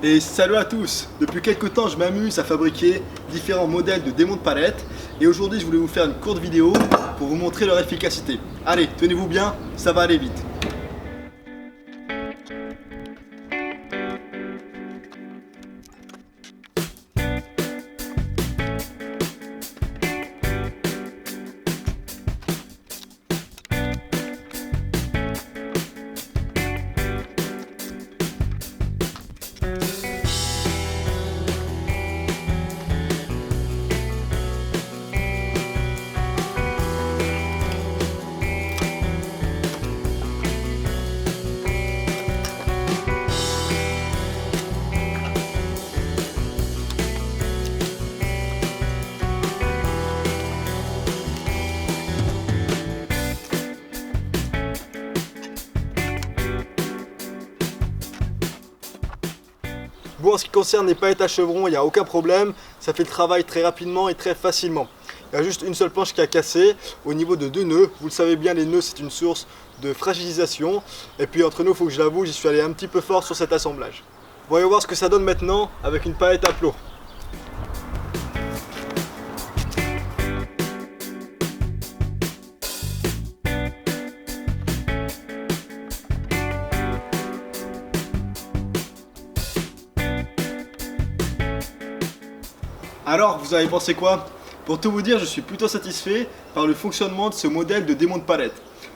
Et salut à tous! Depuis quelques temps, je m'amuse à fabriquer différents modèles de démonte palette et aujourd'hui, je voulais vous faire une courte vidéo pour vous montrer leur efficacité. Allez, tenez-vous bien, ça va aller vite. Bon, en ce qui concerne les palettes à chevrons, il n'y a aucun problème, ça fait le travail très rapidement et très facilement. Il y a juste une seule planche qui a cassé au niveau de 2 nœuds. Vous le savez bien, les nœuds c'est une source de fragilisation. Et puis entre nous, il faut que je l'avoue, j'y suis allé un petit peu fort sur cet assemblage. Voyons voir ce que ça donne maintenant avec une palette à plomb. Alors, vous avez pensé quoi? Pour tout vous dire, je suis plutôt satisfait par le fonctionnement de ce modèle de démonte palette.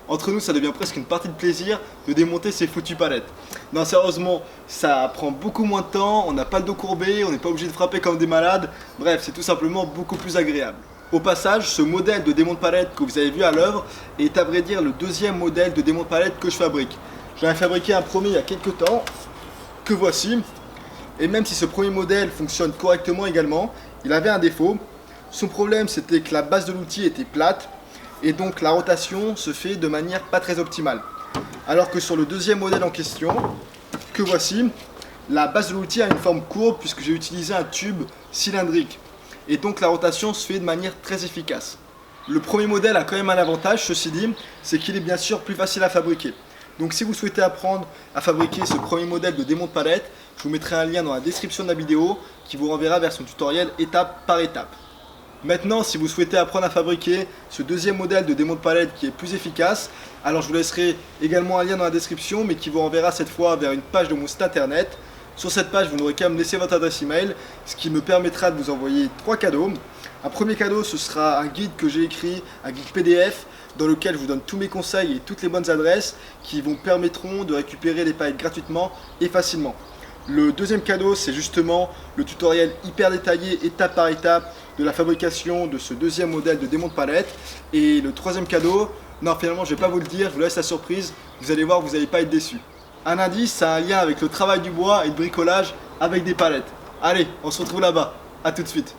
Entre nous, ça devient presque une partie de plaisir de démonter ces foutues palettes. Non, sérieusement, ça prend beaucoup moins de temps, on n'a pas le dos courbé, on n'est pas obligé de frapper comme des malades. Bref, c'est tout simplement beaucoup plus agréable. Au passage, ce modèle de démonte palette que vous avez vu à l'œuvre est à vrai dire le deuxième modèle de démonte palette que je fabrique. J'en ai fabriqué un premier il y a quelques temps, que voici. Et même si ce premier modèle fonctionne correctement également, il avait un défaut. Son problème, c'était que la base de l'outil était plate et donc la rotation se fait de manière pas très optimale. Alors que sur le deuxième modèle en question, que voici, la base de l'outil a une forme courbe puisque j'ai utilisé un tube cylindrique et donc la rotation se fait de manière très efficace. Le premier modèle a quand même un avantage, ceci dit, c'est qu'il est bien sûr plus facile à fabriquer. Donc si vous souhaitez apprendre à fabriquer ce premier modèle de démonte palette, je vous mettrai un lien dans la description de la vidéo qui vous renverra vers son tutoriel étape par étape. Maintenant, si vous souhaitez apprendre à fabriquer ce deuxième modèle de démonte palette qui est plus efficace, alors je vous laisserai également un lien dans la description mais qui vous renverra cette fois vers une page de mon site internet. Sur cette page, vous n'aurez qu'à me laisser votre adresse email, ce qui me permettra de vous envoyer 3 cadeaux. Un premier cadeau, ce sera un guide que j'ai écrit, un guide PDF, dans lequel je vous donne tous mes conseils et toutes les bonnes adresses qui vous permettront de récupérer les palettes gratuitement et facilement. Le deuxième cadeau, c'est justement le tutoriel hyper détaillé, étape par étape, de la fabrication de ce deuxième modèle de démonte palette. Et le troisième cadeau, non finalement je ne vais pas vous le dire, je vous laisse la surprise, vous allez voir, vous n'allez pas être déçus. Un indice, ça a un lien avec le travail du bois et le bricolage avec des palettes. Allez, on se retrouve là-bas, à tout de suite.